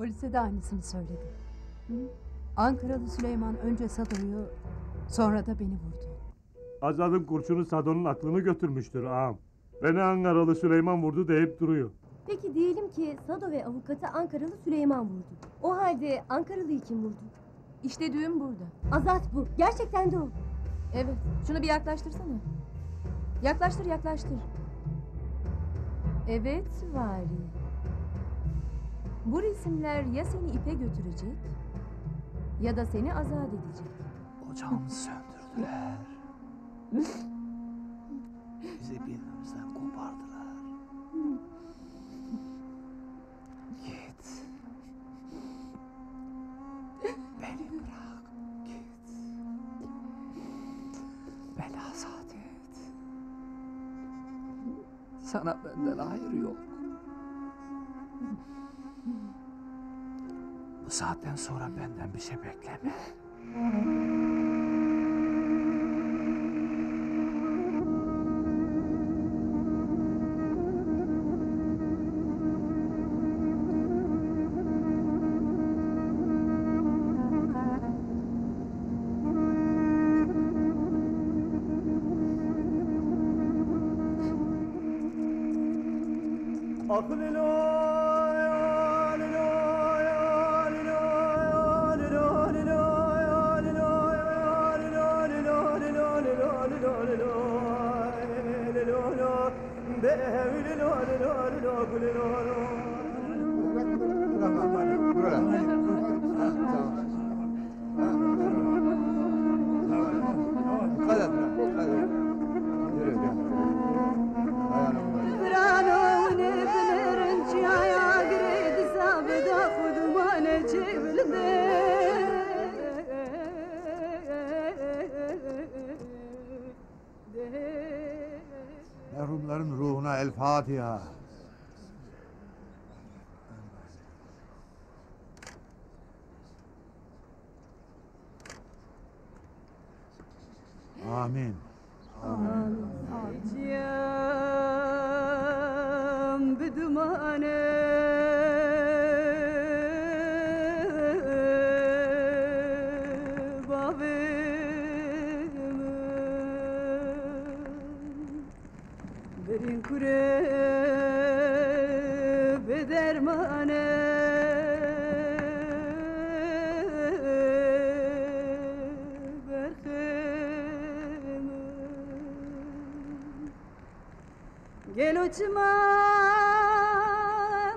Polise de aynısını söyledi. Ankaralı Süleyman önce Sado'yu, sonra da beni vurdu. Azad'ın kurşunu Sado'nun aklını götürmüştür ağam. Beni Ankaralı Süleyman vurdu deyip duruyor. Peki diyelim ki Sado ve avukatı Ankaralı Süleyman vurdu. O halde Ankaralı'yı kim vurdu? İşte düğün burada. Azat bu. Gerçekten de o. Evet, şunu bir yaklaştırsana. Yaklaştır, yaklaştır. Evet, Vari. Bu resimler ya seni ipe götürecek ya da seni azat edecek. Ocağımızı söndürdüler. Bizi birbirimizden kopardılar. Git. Beni bırak. Git. Beni azat et. Sana benden hayır yok. Bu saatten sonra benden bir şey bekleme. Merhumların ruhuna El Fatiha. Amin. Gel uçma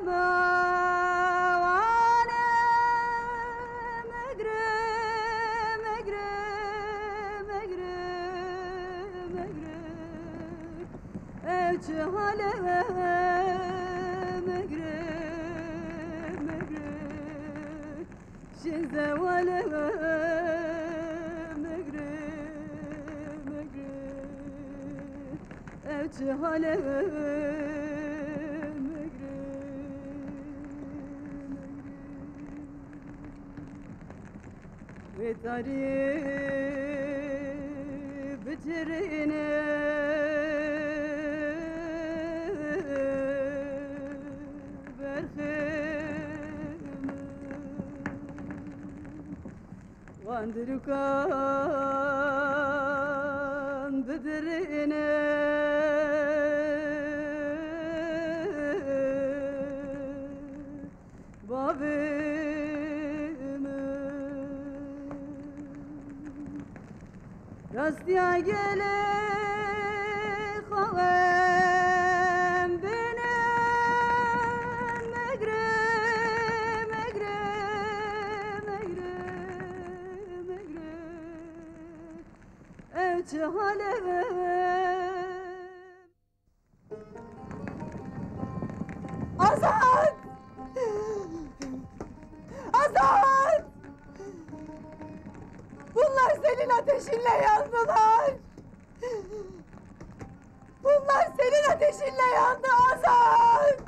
mavane megre megre megre megre evçi hale megre megre şize vale megre megre evçi hale ve tarif bitirine berheme vandırkan bitirine Rastya gele khavem benim megre megre megre megre evçi halem Azat! Azat! Bunlar senin ateşinle yandılar! Bunlar senin ateşinle yandı Azat!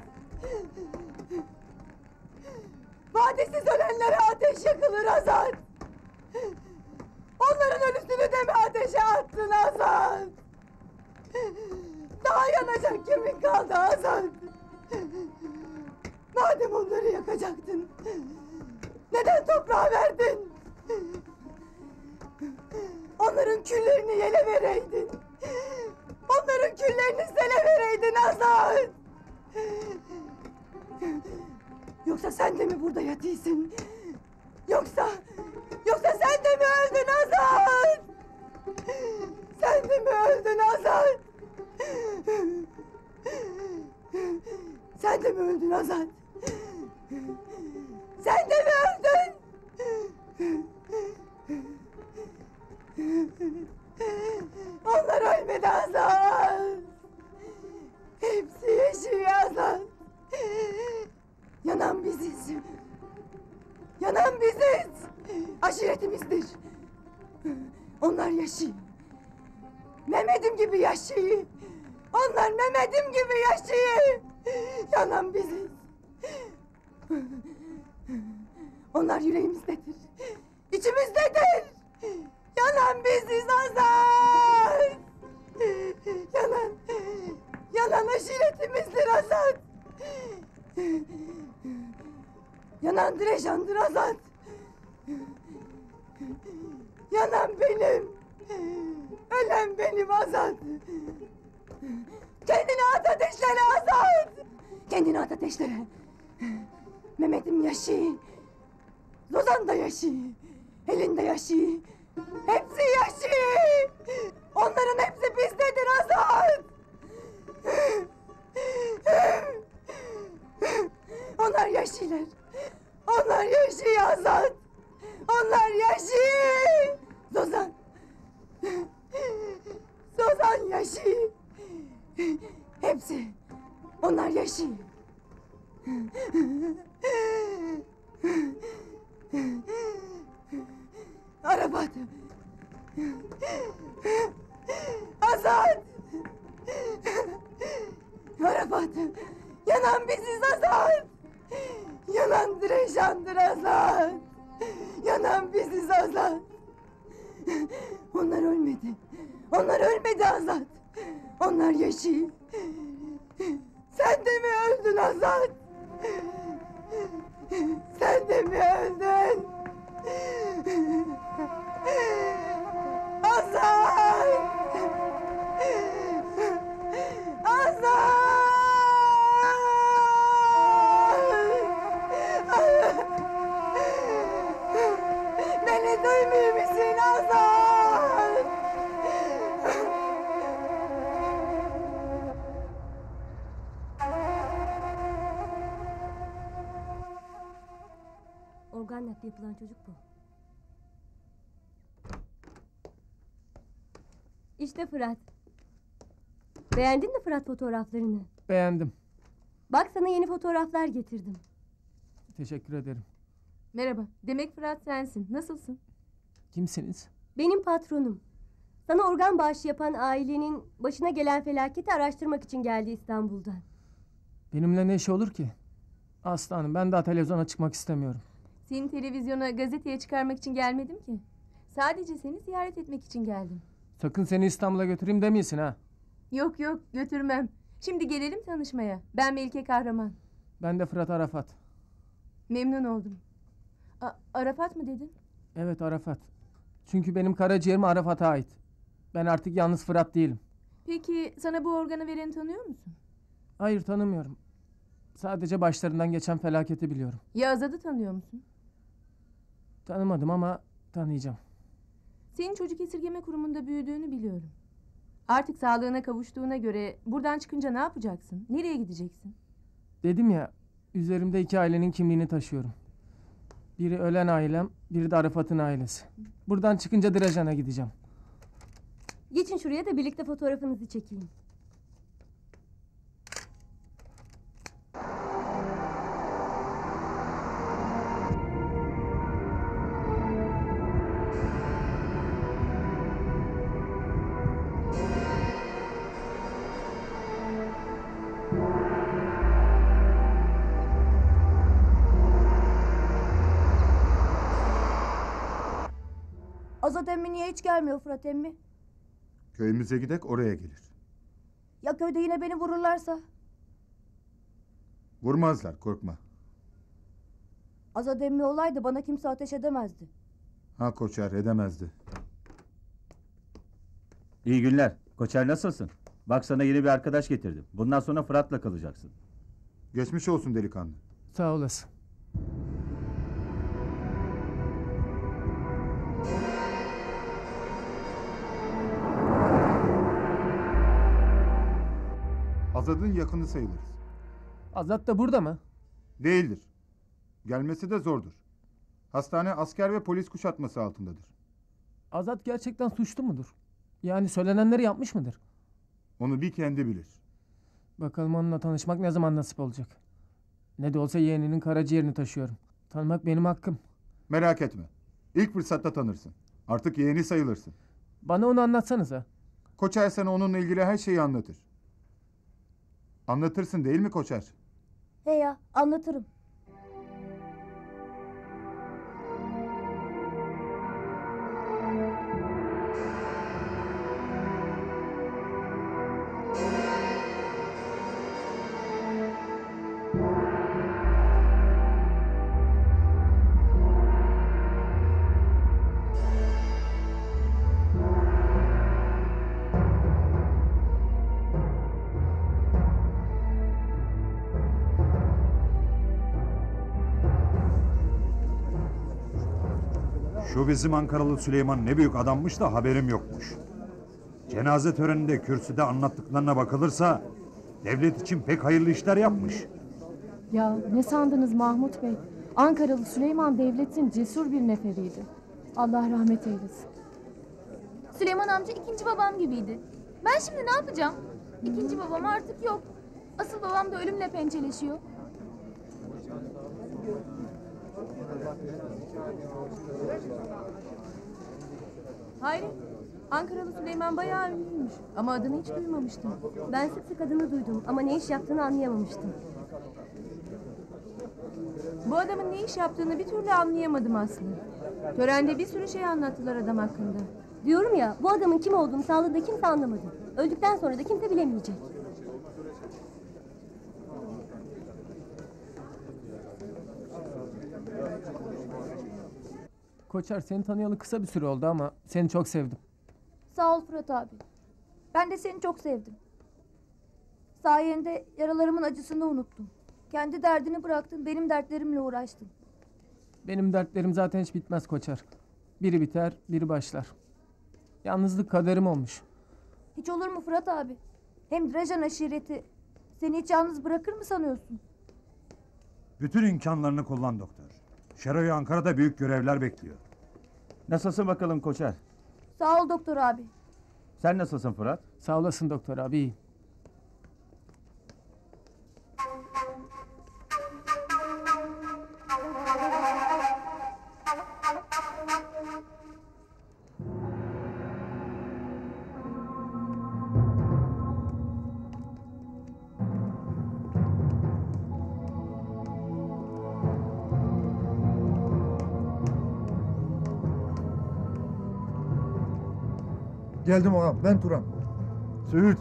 Vadesiz ölenlere ateş yakılır Azat! Onların ölüsünü de mi ateşe attın Azat? Daha yanacak kimin kaldı Azat? Daha Madem onları yakacaktın, neden toprağa verdin? Onların küllerini yele vereydin. Onların küllerini sele vereydin Azat. Yoksa sen de mi burada yatıyorsun? Yoksa sen de mi öldün Azat? Sen de mi öldün Azat? Sen de mi öldün Azat? Sen de mi öldün? Onlar ölmedi Azat. Hepsi yaşıyor Azat. Yanan biziz. Yanan biziz. Aşiretimizdir. Onlar yaşıyor. Mehmet'im gibi yaşıyor. Onlar Mehmet'im gibi yaşıyor. Yanan biziz. Onlar yüreğimizdedir. İçimizdedir. Yanan biziz Azat. Yanan aşiretimizdir Azat. Yanan Direjan'dır Azat. Yanan benim. Ölen benim Azat. Kendini at ateşlere Azat. Kendini at ateşlere. Mehmet'im yaşıyor. Zozan da yaşıyor. Elinde yaşıyor. Hepsi yaşıyor. Onların hepsi bizdedir Azat. Onlar yaşıyorlar. Onlar yaşıyor Azat. Onlar yaşıyor. Zozan. Zozan yaşıyor. Hepsi. Onlar yaşıyor. Arafat. Azat. Arafat. Yanan biziz Azat. Yanan Direjan'dır Azat. Yanan biziz Azat. Onlar ölmedi. Onlar ölmedi Azat. Onlar yaşıyor. Sen de mi öldün Azat? Sen de mi öldün? Azat! Azat! Beni duymuyor musun Azat? Organ nakli yapılan çocuk bu. İşte Fırat. Beğendin mi Fırat fotoğraflarını? Beğendim. Bak sana yeni fotoğraflar getirdim. Teşekkür ederim. Merhaba. Demek Fırat sensin. Nasılsın? Kimsiniz? Benim patronum. Sana organ bağışı yapan ailenin başına gelen felaketi araştırmak için geldi İstanbul'dan. Benimle ne işi olur ki? Aslanım, ben daha televizyona çıkmak istemiyorum. Seni televizyona, gazeteye çıkarmak için gelmedim ki. Sadece seni ziyaret etmek için geldim. Sakın seni İstanbul'a götüreyim demeyesin ha. Yok götürmem. Şimdi gelelim tanışmaya. Ben Melike Kahraman. Ben de Fırat Arafat. Memnun oldum. Arafat mı dedin? Evet, Arafat. Çünkü benim karaciğerim Arafat'a ait. Ben artık yalnız Fırat değilim. Peki sana bu organı vereni tanıyor musun? Hayır, tanımıyorum. Sadece başlarından geçen felaketi biliyorum. Ya Azad'ı tanıyor musun? Tanımadım ama tanıyacağım. Senin çocuk esirgeme kurumunda büyüdüğünü biliyorum. Artık sağlığına kavuştuğuna göre buradan çıkınca ne yapacaksın? Nereye gideceksin? Dedim ya, üzerimde iki ailenin kimliğini taşıyorum. Biri ölen ailem, biri de Arafat'ın ailesi. Buradan çıkınca Dirajan'a gideceğim. Geçin şuraya da birlikte fotoğrafınızı çekeyim. Azat emmi niye hiç gelmiyor Fırat emmi? Köyümüze gidek oraya gelir. Ya köyde yine beni vururlarsa? Vurmazlar korkma. Azat emmi olaydı bana kimse ateş edemezdi. Ha Koçer edemezdi. İyi günler. Koçer nasılsın? Bak sana yeni bir arkadaş getirdim. Bundan sonra Fırat'la kalacaksın. Geçmiş olsun delikanlı. Sağ olasın. Azad'ın yakını sayılırız. Azat da burada mı? Değildir. Gelmesi de zordur. Hastane asker ve polis kuşatması altındadır. Azat gerçekten suçlu mudur? Yani söylenenleri yapmış mıdır? Onu bir kendi bilir. Bakalım onunla tanışmak ne zaman nasip olacak. Ne de olsa yeğeninin karaciğerini taşıyorum. Tanımak benim hakkım. Merak etme. İlk fırsatta tanırsın. Artık yeğeni sayılırsın. Bana onu anlatsanıza. Koçer sana onunla ilgili her şeyi anlatır. Anlatırsın değil mi Koçer? He ya anlatırım. Şu bizim Ankaralı Süleyman ne büyük adammış da haberim yokmuş. Cenaze töreninde kürsüde anlattıklarına bakılırsa devlet için pek hayırlı işler yapmış. Ya ne sandınız Mahmut Bey? Ankaralı Süleyman devletin cesur bir neferiydi. Allah rahmet eylesin. Süleyman amca ikinci babam gibiydi. Ben şimdi ne yapacağım? İkinci babam artık yok. Asıl babam da ölümle pençeleşiyor. Hayri, Ankaralı Süleyman bayağı ünlüymüş. Ama adını hiç duymamıştım. Ben sık sık adını duydum ama ne iş yaptığını anlayamamıştım. Bu adamın ne iş yaptığını bir türlü anlayamadım aslında. Törende bir sürü şey anlattılar adam hakkında. Diyorum ya bu adamın kim olduğunu sağlığında kimse anlamadı. Öldükten sonra da kimse bilemeyecek. Koçer seni tanıyalı kısa bir süre oldu ama seni çok sevdim. Sağ ol Fırat abi. Ben de seni çok sevdim. Sayende yaralarımın acısını unuttum. Kendi derdini bıraktın, benim dertlerimle uğraştın. Benim dertlerim zaten hiç bitmez Koçer. Biri biter, biri başlar. Yalnızlık kaderim olmuş. Hiç olur mu Fırat abi? Hem Drajan aşireti seni hiç yalnız bırakır mı sanıyorsun? Bütün imkanlarını kullan doktor. Şero'yu Ankara'da büyük görevler bekliyor. Nasılsın bakalım Koçer? Sağ ol doktor abi. Sen nasılsın Fırat? Sağ olasın doktor abi, iyi. Geldim ağam, ben Turan. Söğüt.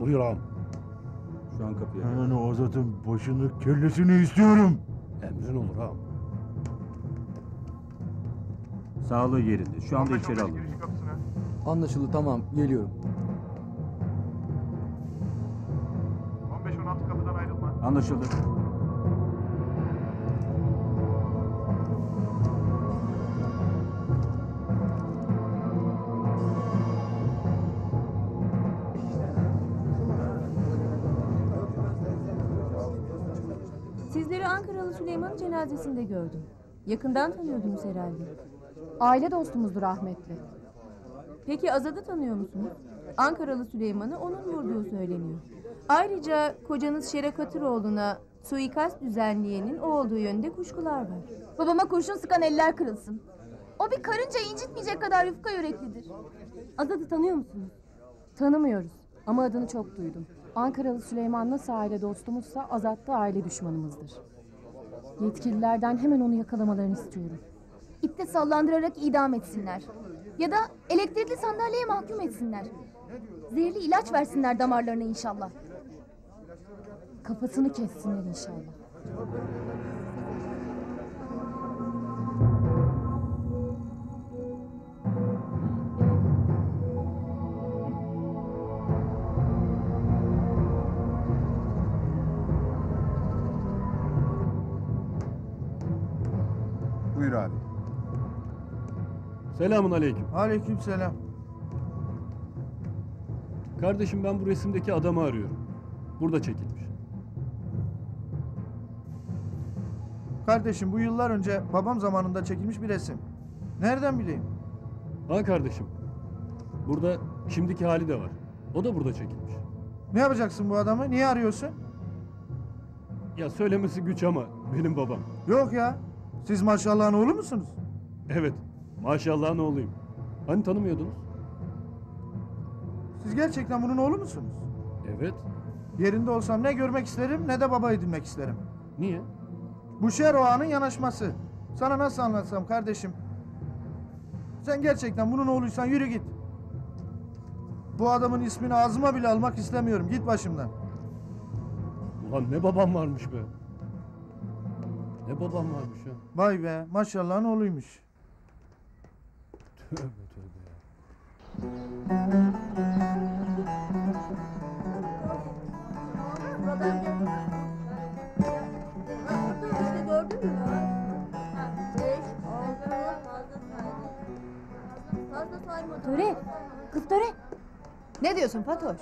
Buyur ağam. Şu an kapıya. Hemen o Azat'ın başını kellesini istiyorum. Emrin olur ağam. Sağlığı yerinde. Şu anda içeri alın. Anlaşıldı, tamam, geliyorum. 15-16 kapıdan ayrılma. Anlaşıldı. Sizleri Ankaralı Süleyman'ın cenazesinde gördüm. Yakından tanıyordunuz herhalde. Aile dostumuzdur rahmetli. Peki Azad'ı tanıyor musunuz? Ankaralı Süleyman'ı onun vurduğu söyleniyor. Ayrıca kocanız Şeref Katıroğlu'na suikast düzenleyenin o olduğu yönde kuşkular var. Babama kurşun sıkan eller kırılsın. O bir karınca incitmeyecek kadar yufka yüreklidir. Azat'ı tanıyor musunuz? Tanımıyoruz ama adını çok duydum. Ankaralı Süleyman nasıl aile dostumuzsa Azat da aile düşmanımızdır. Yetkililerden hemen onu yakalamalarını istiyorum. İpte sallandırarak idam etsinler. Ya da elektrikli sandalyeye mahkum etsinler. Zehirli ilaç versinler damarlarına inşallah. Kafasını kessinler inşallah. Buyur abi. Selamun aleyküm. Aleykümselam. Kardeşim ben bu resimdeki adamı arıyorum. Burada çekilmiş. Kardeşim bu yıllar önce babam zamanında çekilmiş bir resim. Nereden bileyim? Ha kardeşim. Burada şimdiki hali de var. O da burada çekilmiş. Ne yapacaksın bu adamı? Niye arıyorsun? Ya söylemesi güç ama benim babam. Yok ya. Siz maşallahın oğlu musunuz? Evet. Maşallahın oğluyum. Hani tanımıyordunuz? Siz gerçekten bunun oğlu musunuz? Evet. Yerinde olsam ne görmek isterim ne de baba edinmek isterim. Niye? Bu şer o anın yanaşması. Sana nasıl anlatsam kardeşim? Sen gerçekten bunun oğluysan yürü git. Bu adamın ismini ağzıma bile almak istemiyorum. Git başımdan. Ulan ne babam varmış be. Ne babam varmış ya. Vay be maşallahın oğluymuş. Tövbe tövbe ya. Töre, kız Töre. Ne diyorsun Fatoş?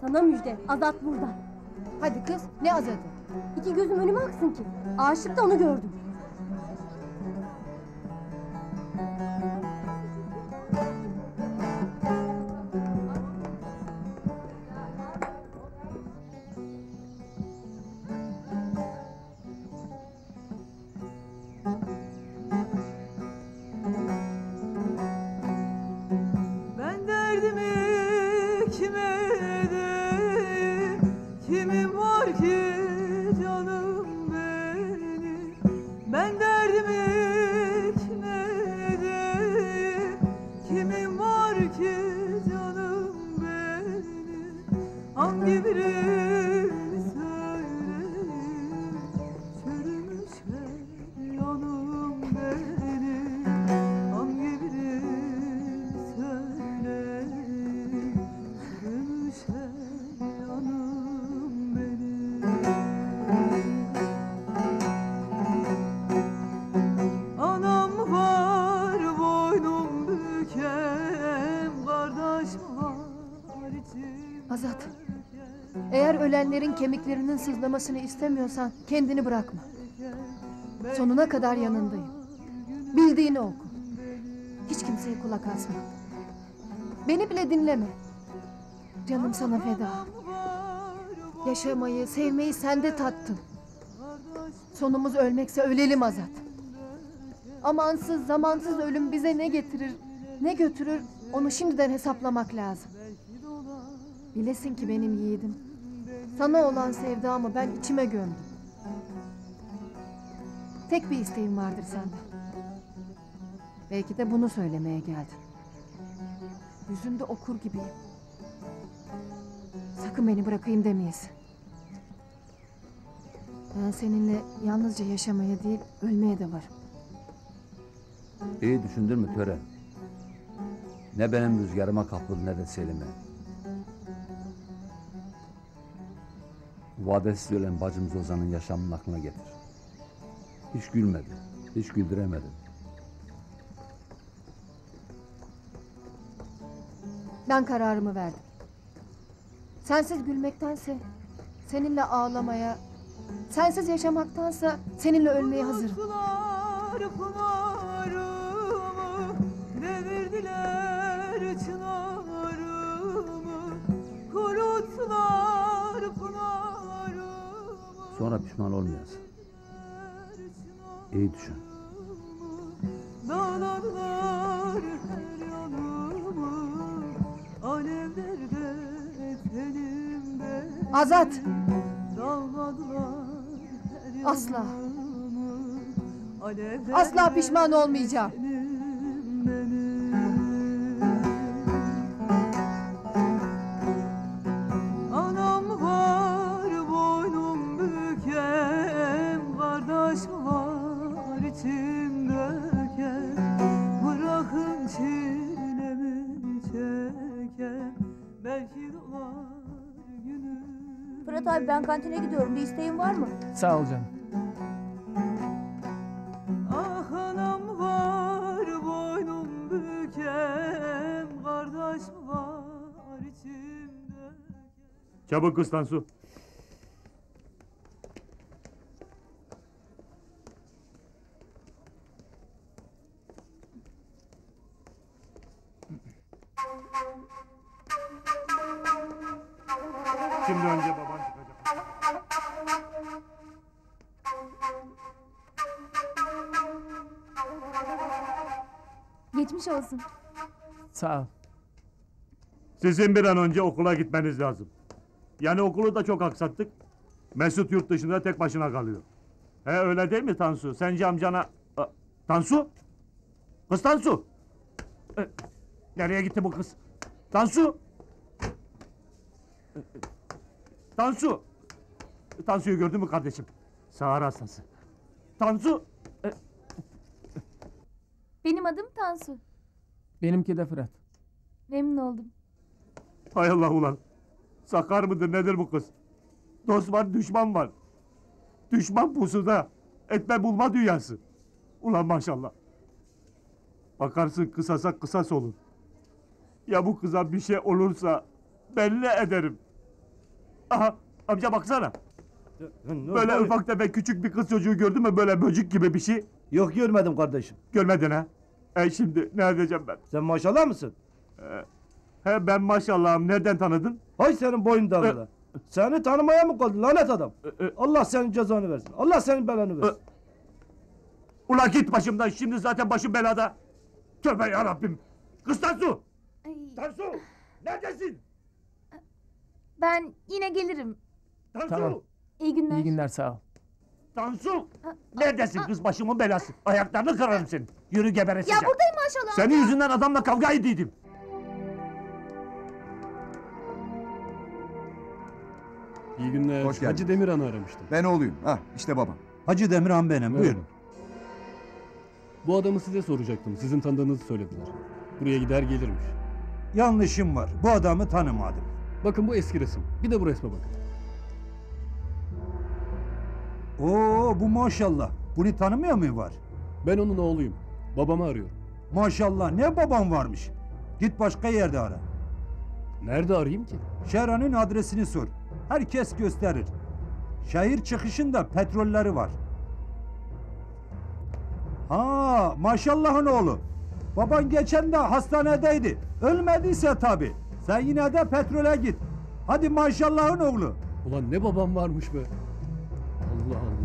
Sana müjde, Azat burada. Hadi kız, ne Azat'ı? İki gözüm önüme aksın ki. Aşık da onu gördüm. Ben derdimi kime edeyim? Kimim var ki canım benim? Ben derdimi kime edeyim? Kimim var ki canım benim? Hangi birini söyleyeyim? Çürümüşler yanım benim. Hangi birini söyleyeyim? Çürümüşler yanım benim. Anam var boynum büken, kardeş var içim. Azat, eğer ölenlerin kemiklerinin sızlamasını istemiyorsan kendini bırakma. Sonuna kadar yanındayım. Bildiğini oku. Hiç kimseye kulak asma. Beni bile dinleme. Canım sana feda. Yaşamayı, sevmeyi sende tattım. Sonumuz ölmekse ölelim Azat. Amansız, zamansız ölüm bize ne getirir, ne götürür onu şimdiden hesaplamak lazım. Bilesin ki benim yiğidim. Sana olan sevdamı ben içime gömdüm. Tek bir isteğim vardır senden. Belki de bunu söylemeye geldin. Yüzünde okur gibiyim. Sakın beni bırakayım demeyesin. Ben seninle yalnızca yaşamaya değil, ölmeye de varım. İyi düşündün mü Töre? Ne benim rüzgarıma kapıldı ne de Selim'e. Vadesiz ölen bacımız Ozan'ın yaşamını aklına getir. Hiç gülmedi, hiç güldüremedi. Ben kararımı verdim. Sensiz gülmektense seninle ağlamaya, sensiz yaşamaktansa seninle ölmeye hazırım. Pınarımı devirdiler çınarımı, kuruttular pınarımı. Sonra pişman olmayasın. İyi düşün. Dağladılar her yanımı, alevlerde tenimde. Azat! Dağladılar her Asla. yanımı, alevlerde Asla pişman olmayacağım. Anam var boynum büken, kardeş var içim döken. Bırakın çilemi çeken, belki dolar günüm. Fırat abi ben kantine gidiyorum. Bir isteğin var mı? Sağ ol canım. Ah anam Çabuk kız Tansu. Şimdi önce baban çıkacak. Geçmiş olsun. Sağ ol. Sizin bir an önce okula gitmeniz lazım. Yani okulu da çok aksattık. Mesut yurt dışında tek başına kalıyor. Öyle değil mi Tansu? Sence amcana... Tansu? Kız Tansu! Nereye gitti bu kız? Tansu! Tansu! Tansu'yu gördün mü kardeşim? Sağır hastası. Tansu! Benim adım Tansu. Benimki de Fırat. Memnun oldum. Hay Allah ulan! Sakar mıdır nedir bu kız? Dost var düşman var. Düşman pusuda. Etme bulma dünyası. Ulan maşallah. Bakarsın kısasa kısas olur. Ya bu kıza bir şey olursa belli ederim. Aha amca baksana. Böyle ufak tefek küçük bir kız çocuğu gördün mü böyle böcük gibi bir şey? Yok görmedim kardeşim. Görmedin ha? Şimdi ne edeceğim ben? Sen maşallah mısın? Ben maşallahım nereden tanıdın? Hay senin boyun davula. Seni tanımaya mı kaldı lanet adam? Allah senin cezanı versin. Allah senin belanı versin. Ulan git başımdan şimdi zaten başım belada. Tövbe yarabbim. Kız Tansu! Tansu! Neredesin? Ben yine gelirim. Tansu! Tamam. İyi günler. İyi günler sağ ol. Tansu! Neredesin kız başımın belası? Ayaklarını kırarım senin. Yürü Ya gebereseceğim. buradayım maşallah. Senin yüzünden adamla kavga ediydim. İyi günler. Hoş geldin. Hacı Demirhan'ı aramıştım. Ben oğluyum. İşte babam. Hacı Demirhan benim. Buyurun. Bu adamı size soracaktım. Sizin tanıdığınızı söylediler. Buraya gider gelirmiş. Yanlışım var. Bu adamı tanımadım. Bakın bu eski resim. Bir de bu resme bakın. Oo bu maşallah. Bunu tanımıyor mu var? Ben onun oğluyum. Babamı arıyorum. Maşallah ne babam varmış. Git başka yerde ara. Nerede arayayım ki? Şehranın adresini sor. Herkes gösterir. Şehir çıkışında petrolleri var. Ha maşallahın oğlu. Baban geçen de hastanedeydi. Ölmediyse tabi. Sen yine de petrole git. Hadi maşallahın oğlu. Ulan ne babam varmış be. Allah Allah.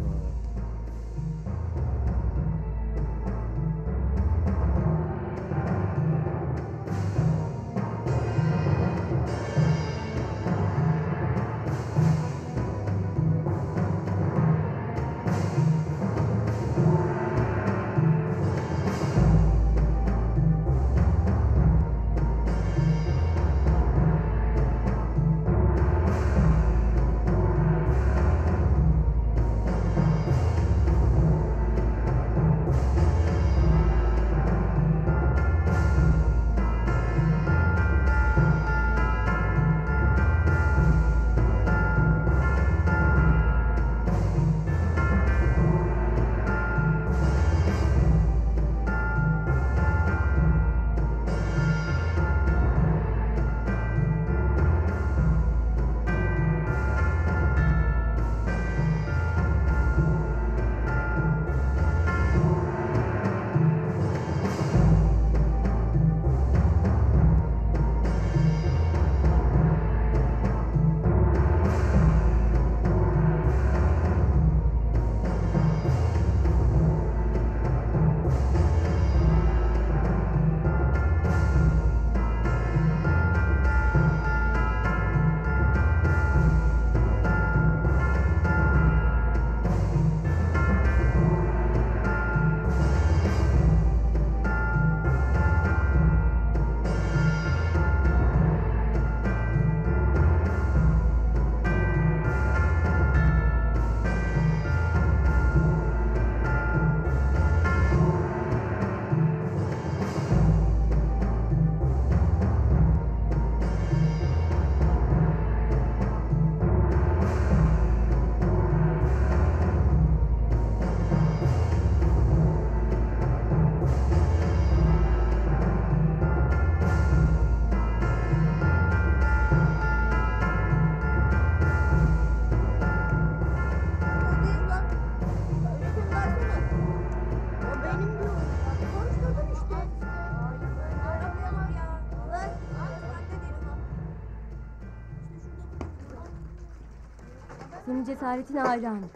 senin cesaretine hayranım.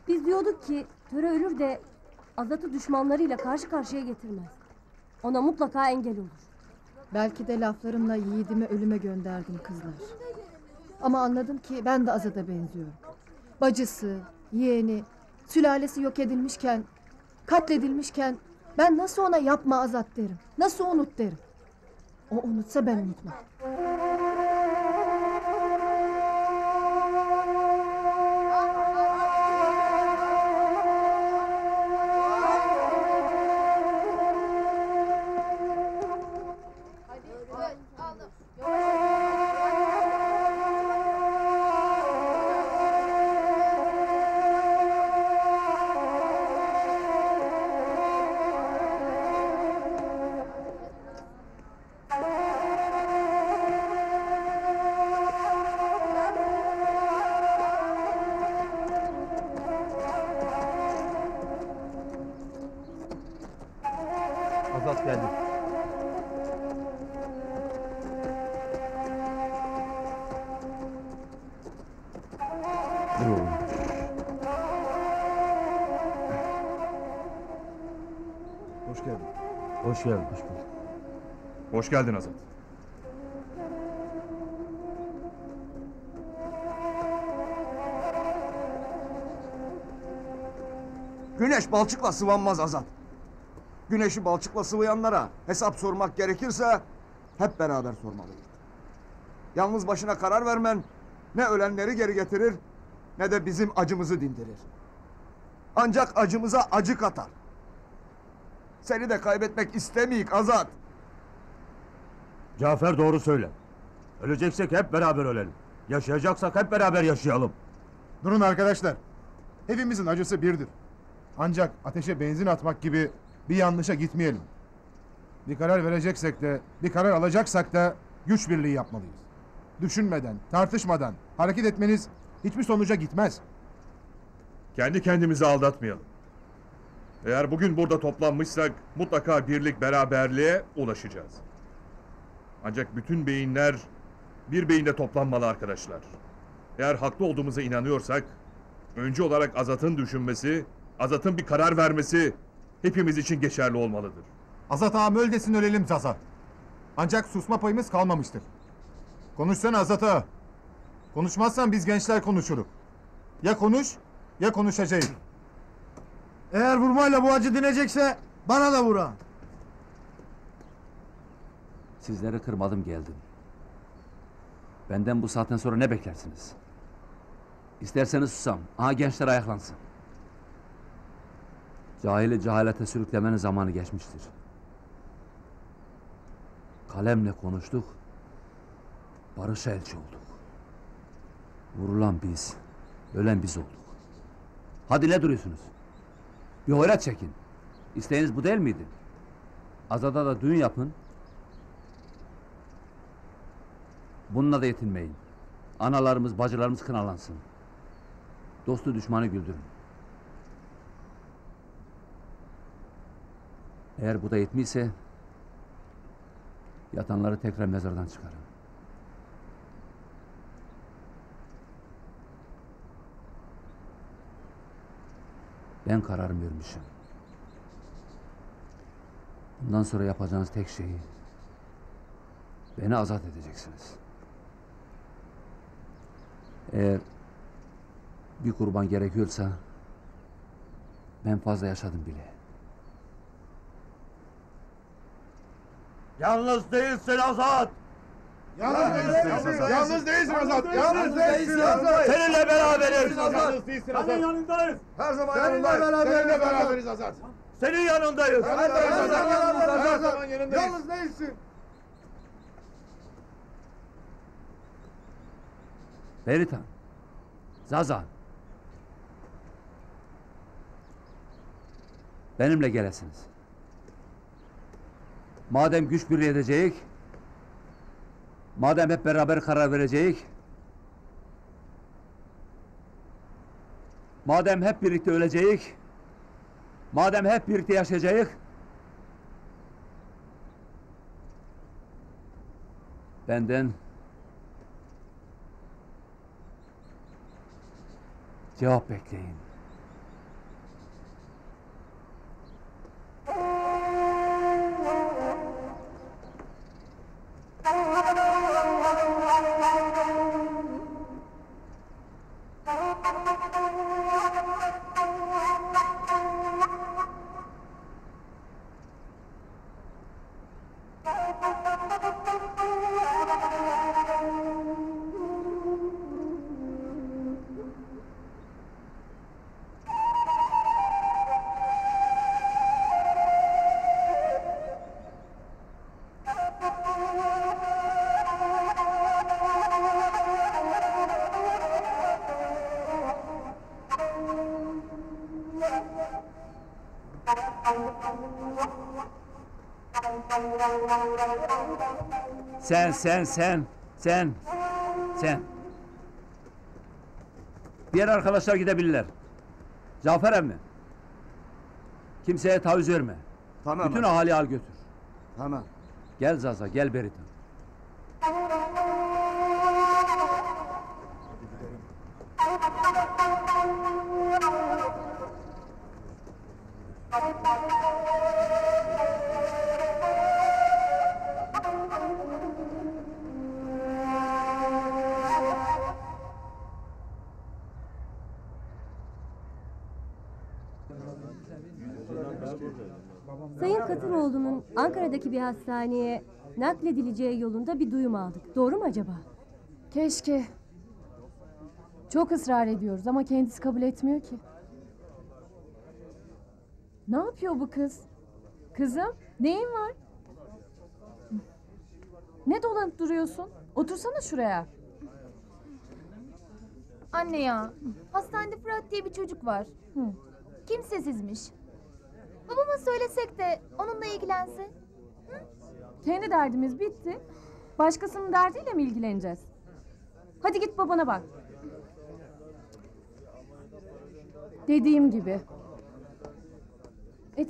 Biz diyorduk ki Töre ölür de Azat'ı düşmanlarıyla karşı karşıya getirmez. Ona mutlaka engel olur. Belki de laflarımla yiğidimi ölüme gönderdim kızlar. Ama anladım ki ben de Azat'a benziyorum. Bacısı, yeğeni, sülalesi yok edilmişken, katledilmişken ben nasıl ona yapma Azat derim? Nasıl unut derim? O unutsa ben unutmam. Azat geldi. Dur oğlum. Hoş geldin. Hoş geldin. Hoş bulduk. Hoş geldin Azat. Güneş balçıkla sıvanmaz Azat. Güneşi balçıkla sıvayanlara hesap sormak gerekirse hep beraber sormalıyız. Yalnız başına karar vermen ne ölenleri geri getirir ne de bizim acımızı dindirir. Ancak acımıza acı katar. Seni de kaybetmek istemeyik Azat. Cafer doğru söyle. Öleceksek hep beraber ölelim. Yaşayacaksak hep beraber yaşayalım. Durun arkadaşlar. Hepimizin acısı birdir. Ancak ateşe benzin atmak gibi bir yanlışa gitmeyelim. Bir karar vereceksek de, bir karar alacaksak da güç birliği yapmalıyız. Düşünmeden, tartışmadan hareket etmeniz hiçbir sonuca gitmez. Kendi kendimizi aldatmayalım. Eğer bugün burada toplanmışsak mutlaka birlik beraberliğe ulaşacağız. Ancak bütün beyinler bir beyinde toplanmalı arkadaşlar. Eğer haklı olduğumuza inanıyorsak önce olarak Azat'ın düşünmesi, Azat'ın bir karar vermesi hepimiz için geçerli olmalıdır. Azat ağam öl desin ölelim Zaza. Ancak susma payımız kalmamıştır. Konuşsana Azat ağa. Konuşmazsan biz gençler konuşuruz. Ya konuş ya konuşacağız. Eğer vurmayla bu acı dinecekse bana da vur ha. Sizleri kırmadım geldim. Benden bu saatten sonra ne beklersiniz? İsterseniz susam. Aha gençler ayaklansın. Cahili cehalete sürüklemenin zamanı geçmiştir. Kalemle konuştuk. Barışa elçi olduk. Vurulan biz, ölen biz olduk. Hadi ne duruyorsunuz? Bir hoyrat çekin. İsteğiniz bu değil miydi? Azada da düğün yapın. Bununla da yetinmeyin. Analarımız, bacılarımız kınalansın. Dostu düşmanı güldürün. Eğer bu da yetmiyse yatanları tekrar mezardan çıkarın. Ben kararımı vermişim. Bundan sonra yapacağınız tek şeyi beni azat edeceksiniz. Eğer bir kurban gerekiyorsa ben fazla yaşadım bile. Yalnız değilsin Azat! Yalnız değilsin Azat. Yalnız değilsin Azat. Seninle beraberiz! Yalnız değilsin Azat. Senin yanındayız! Her zaman yanındayız. Seninle beraberiz Azat. Senin yanındayız! Her zaman yanındayız. Yalnız değilsin. Beritan, Zaza. Benimle gelesiniz. Madem güç birliği edeceğiz, madem hep beraber karar vereceğiz, madem hep birlikte öleceğiz, madem hep birlikte yaşayacağız, benden Cevap bekleyin. Sen. Diğer arkadaşlar gidebilirler. Cafer emmi. Kimseye taviz verme. Tamam. Bütün ahali al götür. Tamam. Gel Zaza, gel Berita. Sayın Katıroğlu'nun Ankara'daki bir hastaneye nakledileceği yolunda bir duyum aldık. Doğru mu acaba? Keşke. Çok ısrar ediyoruz ama kendisi kabul etmiyor ki. Ne yapıyor bu kız? Kızım, neyin var? Ne dolanıp duruyorsun? Otursana şuraya. Anne ya, hastanede Fırat diye bir çocuk var. Kimsesizmiş. Babama söylesek de onunla ilgilense. Kendi derdimiz bitti. Başkasının derdiyle mi ilgileneceğiz? Hadi git babana bak. Dediğim gibi.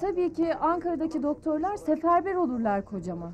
Tabii ki Ankara'daki doktorlar seferber olurlar kocama.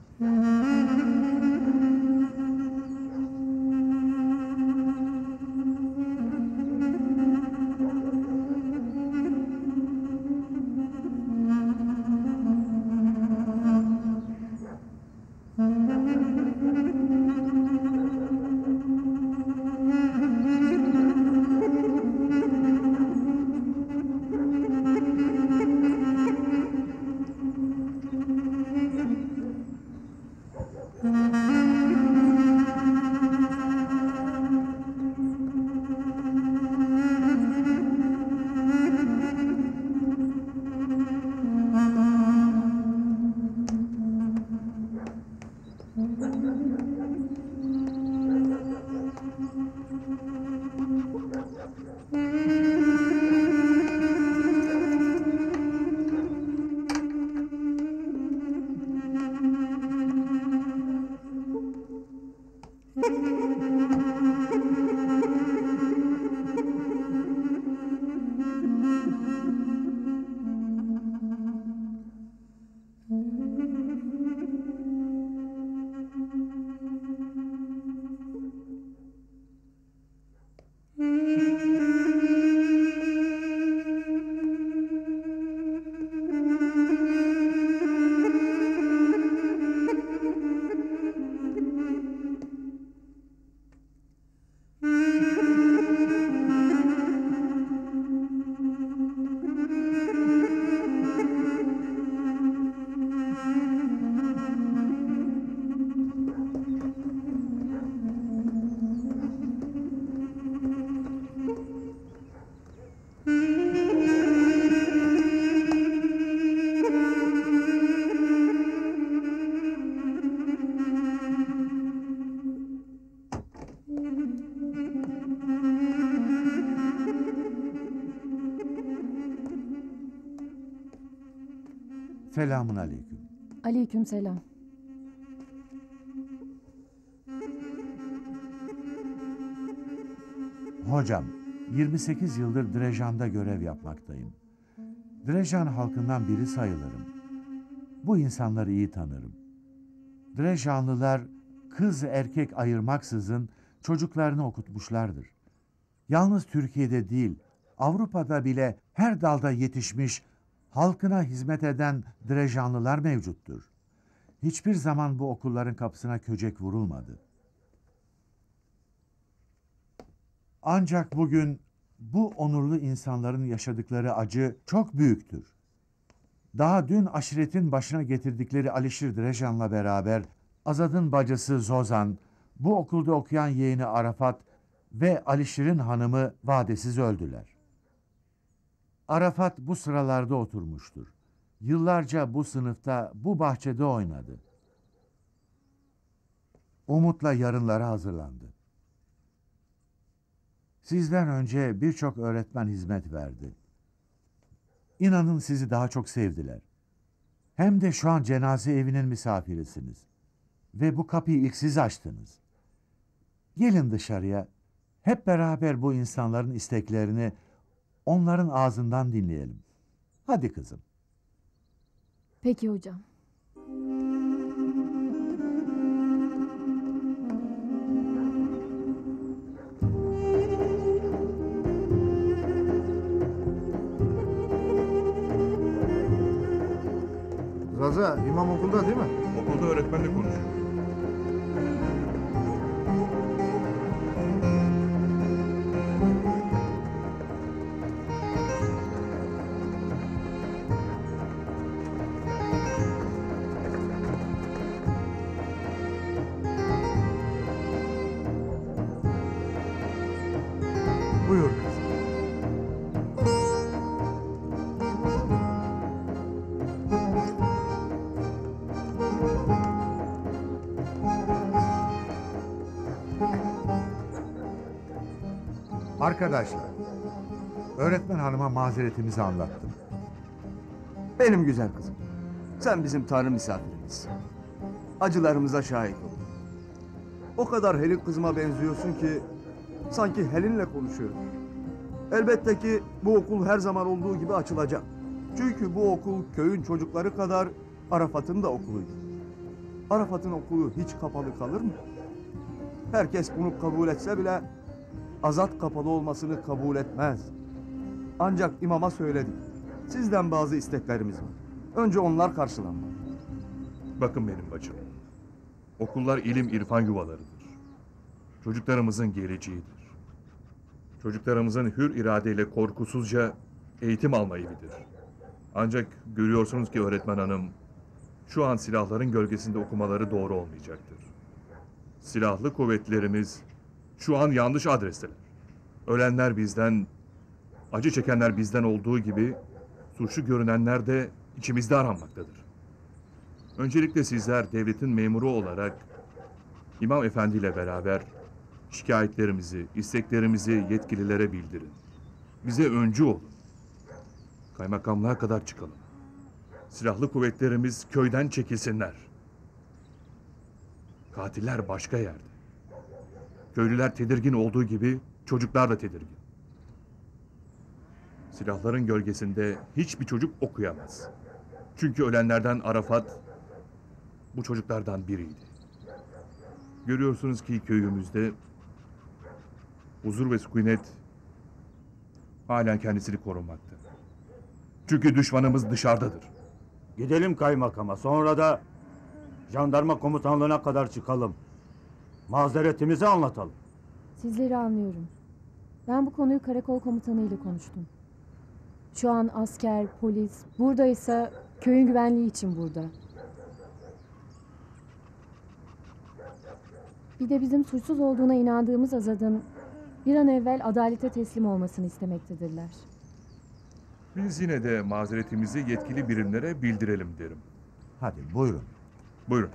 Selamun aleyküm. Aleykümselam. Hocam, 28 yıldır Direjan'da görev yapmaktayım. Direjan halkından biri sayılırım. Bu insanları iyi tanırım. Direjanlılar kız erkek ayırmaksızın çocuklarını okutmuşlardır. Yalnız Türkiye'de değil, Avrupa'da bile her dalda yetişmiş, halkına hizmet eden Direjanlılar mevcuttur. Hiçbir zaman bu okulların kapısına köcek vurulmadı. Ancak bugün bu onurlu insanların yaşadıkları acı çok büyüktür. Daha dün aşiretin başına getirdikleri Alişir Direjan'la beraber Azad'ın bacısı Zozan, bu okulda okuyan yeğeni Arafat ve Alişir'in hanımı vadesiz öldüler. Arafat bu sıralarda oturmuştur. Yıllarca bu sınıfta, bu bahçede oynadı. Umutla yarınlara hazırlandı. Sizden önce birçok öğretmen hizmet verdi. İnanın sizi daha çok sevdiler. Hem de şu an cenaze evinin misafirisiniz. Ve bu kapıyı ilk siz açtınız. Gelin dışarıya, hep beraber bu insanların isteklerini onların ağzından dinleyelim. Hadi kızım. Peki hocam. Zaza, imam okulda değil mi? Okulda öğretmenle konuşuyor. Buyur kızım. Arkadaşlar, öğretmen hanıma mazeretimizi anlattım. Benim güzel kızım. Sen bizim Tanrı misafirimizsin. Acılarımıza şahit ol. O kadar Helin kızıma benziyorsun ki sanki Helin'le konuşuyorum. Elbette ki bu okul her zaman olduğu gibi açılacak. Çünkü bu okul köyün çocukları kadar Arafat'ın da okuluydu. Arafat'ın okulu hiç kapalı kalır mı? Herkes bunu kabul etse bile Azat kapalı olmasını kabul etmez. Ancak imama söyledik. Sizden bazı isteklerimiz var. Önce onlar karşılanmalı. Bakın benim bacım. Okullar ilim irfan yuvalarıdır. Çocuklarımızın geleceğidir. Çocuklarımızın hür iradeyle korkusuzca eğitim alma evidir. Ancak görüyorsunuz ki öğretmen hanım, şu an silahların gölgesinde okumaları doğru olmayacaktır. Silahlı kuvvetlerimiz şu an yanlış adresteler. Ölenler bizden, acı çekenler bizden olduğu gibi suçlu görünenler de içimizde aranmaktadır. Öncelikle sizler devletin memuru olarak İmam Efendi ile beraber şikayetlerimizi, isteklerimizi yetkililere bildirin. Bize öncü olun. Kaymakamlığa kadar çıkalım. Silahlı kuvvetlerimiz köyden çekilsinler. Katiller başka yerde. Köylüler tedirgin olduğu gibi çocuklar da tedirgin. Silahların gölgesinde hiçbir çocuk okuyamaz. Çünkü ölenlerden Arafat bu çocuklardan biriydi. Görüyorsunuz ki köyümüzde huzur ve sükunet halen kendisini korunmakta. Çünkü düşmanımız dışarıdadır. Gidelim kaymakama, sonra da jandarma komutanlığına kadar çıkalım. Mazeretimizi anlatalım. Sizleri anlıyorum. Ben bu konuyu karakol komutanı ile konuştum. Şu an asker, polis, buradaysa köyün güvenliği için burada. Bir de bizim suçsuz olduğuna inandığımız Azad'ın bir an evvel adalete teslim olmasını istemektedirler. Biz yine de mazeretimizi yetkili birimlere bildirelim derim. Hadi buyurun. Buyurun.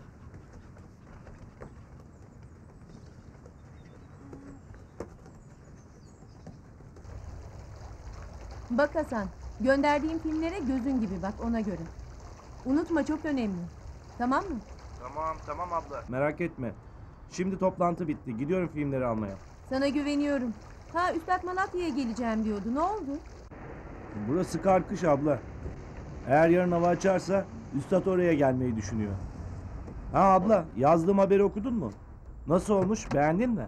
Bak Hasan, gönderdiğim filmlere gözün gibi bak ona göre. Unutma çok önemli. Tamam mı? Tamam abla. Merak etme. Şimdi toplantı bitti. Gidiyorum filmleri almaya. Sana güveniyorum. Ha Üstad Malatya'ya geleceğim diyordu. Ne oldu? Burası karkış abla. Eğer yarın hava açarsa Üstad oraya gelmeyi düşünüyor. Ha abla, yazdığım haberi okudun mu? Nasıl olmuş? Beğendin mi?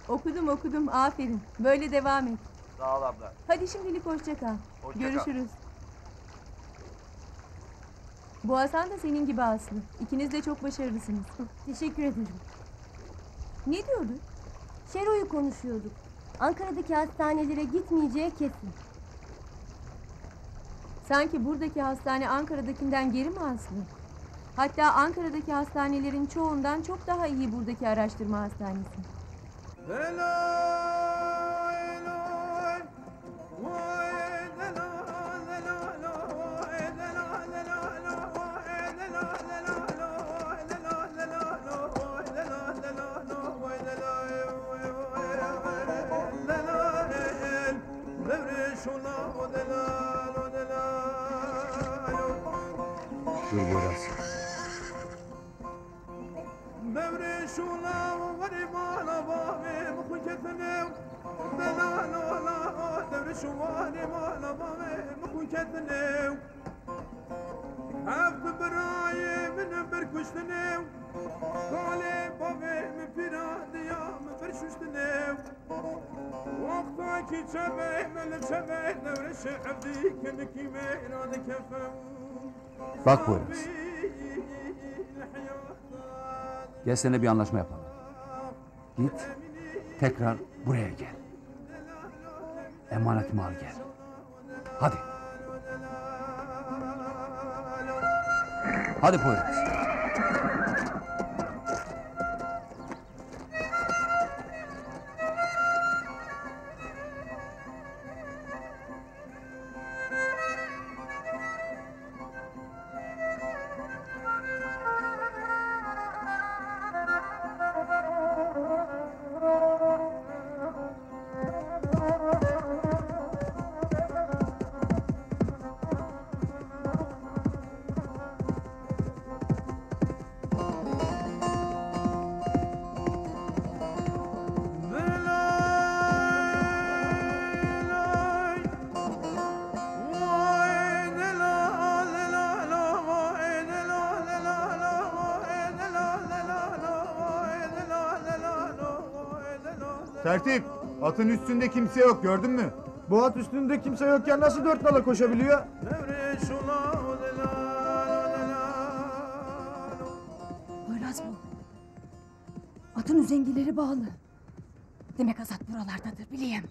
Okudum. Aferin. Böyle devam et. Sağ ol abla. Hadi şimdilik hoşça kal. Hoşça kal. Görüşürüz. Bu Hasan da senin gibi Aslı. İkiniz de çok başarılısınız. Teşekkür ederim. Ne diyordun? Şero'yu konuşuyorduk. Ankara'daki hastanelere gitmeyeceği kesin. Sanki buradaki hastane Ankara'dakinden geri mi Aslı? Hatta Ankara'daki hastanelerin çoğundan çok daha iyi buradaki araştırma hastanesi. Dur biraz. Bak Poyraz. Gel seninle bir anlaşma yapalım. Git, tekrar buraya gel. Emanetimi al gel. Hadi. Hadi Poyraz. Tertip, atın üstünde kimse yok gördün mü? Bu at üstünde kimse yokken nasıl 4 nala koşabiliyor? Poyraz bu. Atın üzengileri bağlı. Demek Azat buralardadır bileyim.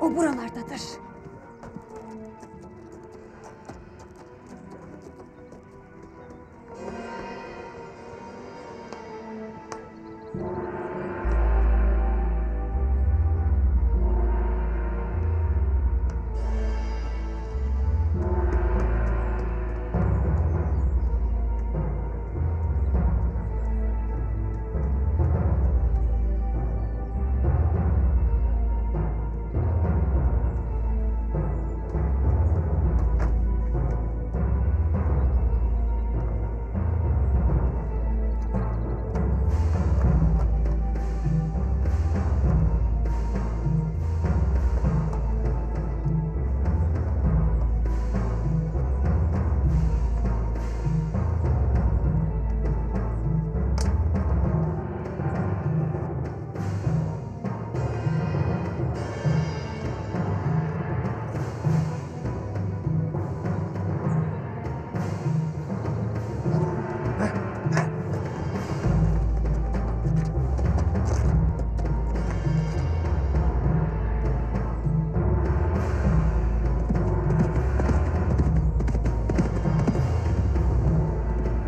O buralardadır.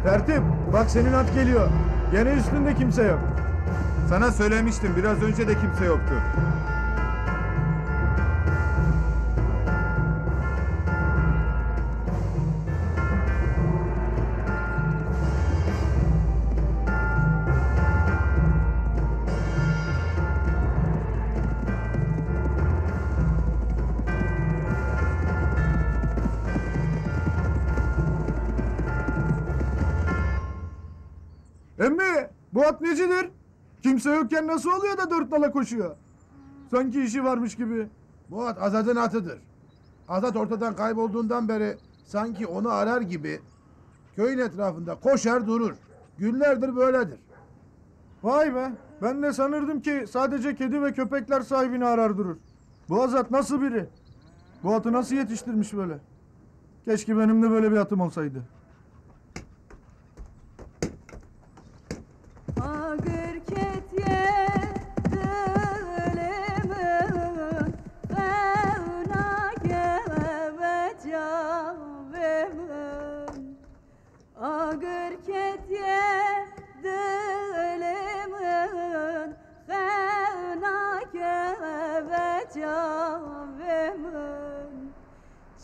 Tertip, bak senin at geliyor. Gene üstünde kimse yok. Sana söylemiştim biraz önce de kimse yoktu. Emmi, bu at necidir? Kimse yokken nasıl oluyor da 4 nala koşuyor? Sanki işi varmış gibi. Bu at Azat'ın atıdır. Azat ortadan kaybolduğundan beri sanki onu arar gibi köyün etrafında koşar durur. Günlerdir böyledir. Vay be, Ben de sanırdım ki sadece kedi ve köpekler sahibini arar durur. Bu Azat nasıl biri? Bu atı nasıl yetiştirmiş böyle? Keşke benim de böyle bir atım olsaydı.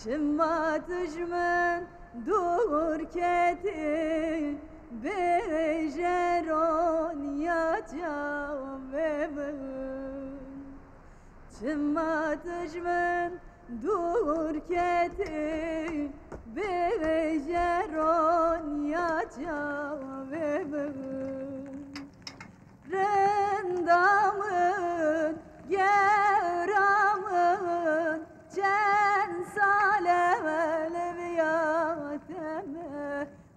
Çımmatışmın dur keti bejeron ya cavemin Çımmatışmın dur keti bejeron ya cavemin Rendamın gevramın Cen sale leviyateme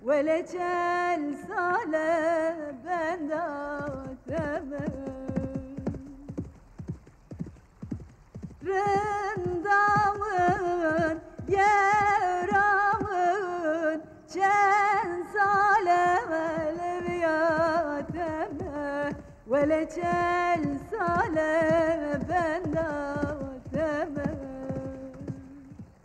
Vele cel sale bendateme Rendamın gevramın Cen sale leviyateme Vele cel sale bendateme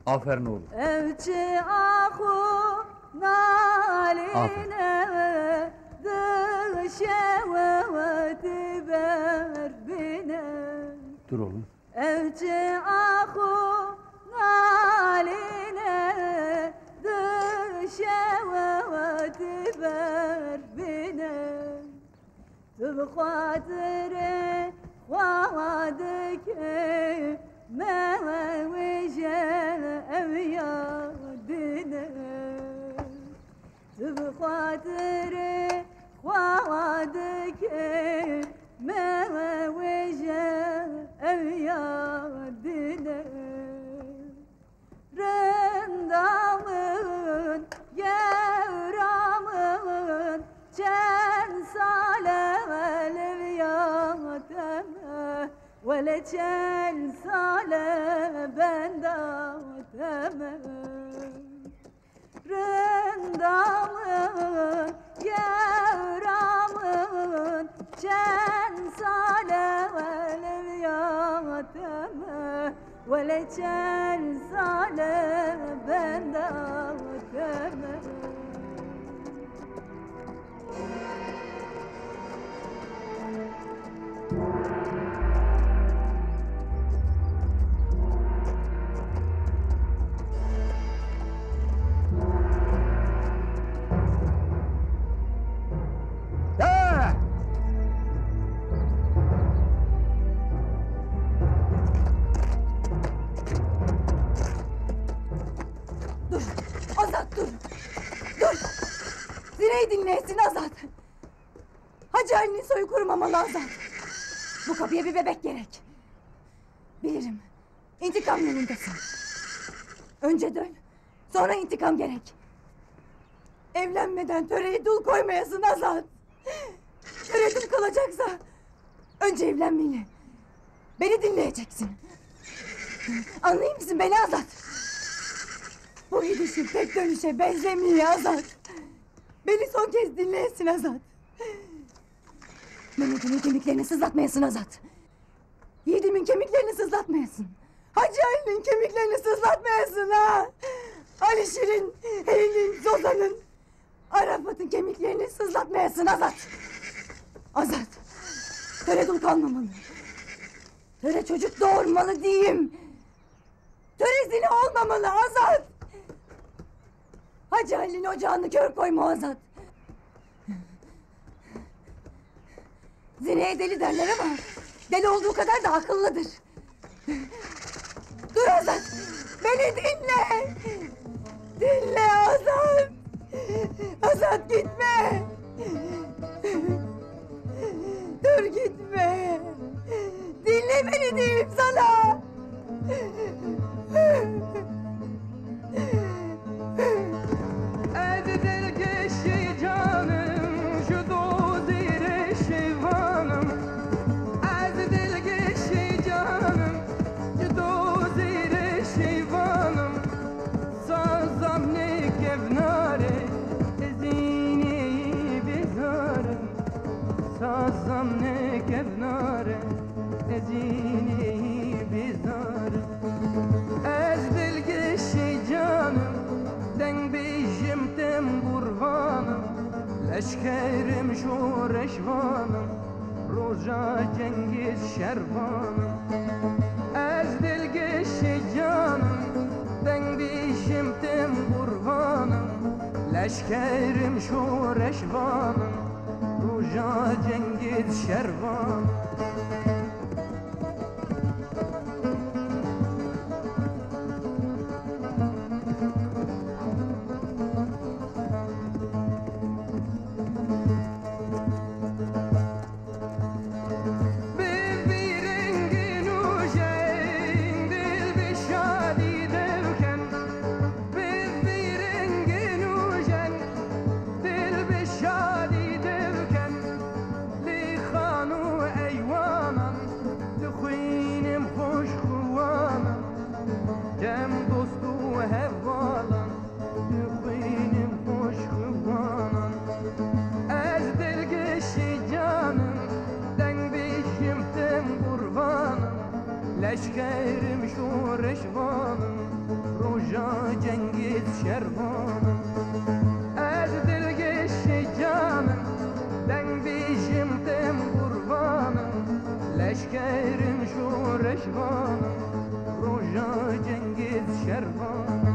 Aferin oğlum. Evçi ahu naline dışevati berbine Dur oğlum. Evçi ahu naline dışevati berbine Tıbkatire vadike Mevece eviyadine Tıbkatire vadike Mevece eviyadine Rendamın gevramın Cen sale leviyateme Vele cel sale bendateme Rendamın gevramın Cen sale leviyateme Vele cel sale bendateme Dur, Azat dur. Dur. Zine'yi dinleyesin Azat. Hacı Ali'nin soyu kurumamalı Azat. Bu kapıya bir bebek gerek. Bilirim. İntikam yolundasın. Önce dön. Sonra intikam gerek. Evlenmeden töreye dul koymayasın Azat. Töre dul kalacaksa önce evlenmeli. Beni dinleyeceksin. Anlayır mısın beni Azat? Bu gidişin pek dönüşe benzemiyor Azat. Beni son kez dinleyesin Azat. Mehmet'imin kemiklerini sızlatmayasın Azat. Yiğidimin kemiklerini sızlatmayasın. Hacı Ali'nin kemiklerini sızlatmayasın ha. Alişir'in, Eylül'ün, Zozan'ın, Arafat'ın kemiklerini sızlatmayasın Azat. Azat. Töre dul kalmamalı. Töre çocuk doğurmalı diyeyim. Töre zina olmamalı Azat. Hacı Ali'nin ocağını kör koyma Azat. Zineye deli derler ama deli olduğu kadar da akıllıdır. Dur Azat. Beni dinle. Dinle Azat. Azat gitme. Dur gitme. Dinle beni diyeyim sana. Eder geçi canım şu dozire şivanım mezini bizar Ez dilgeşi canım Den bijim tem burhanım Leşkerim şu reşvanım Roja Cengiz şervanım Ez dilgeşi canım Den bijim tem burhanım Leşkerim şu reşvanım Roja Cengiz şervanım Leşkerim şu reşvanım Roja Cengiz şervanım Ez dilgeşi canım Den bijim tem kurbanım Leşkerim şu reşvanım Roja Cengiz şervanım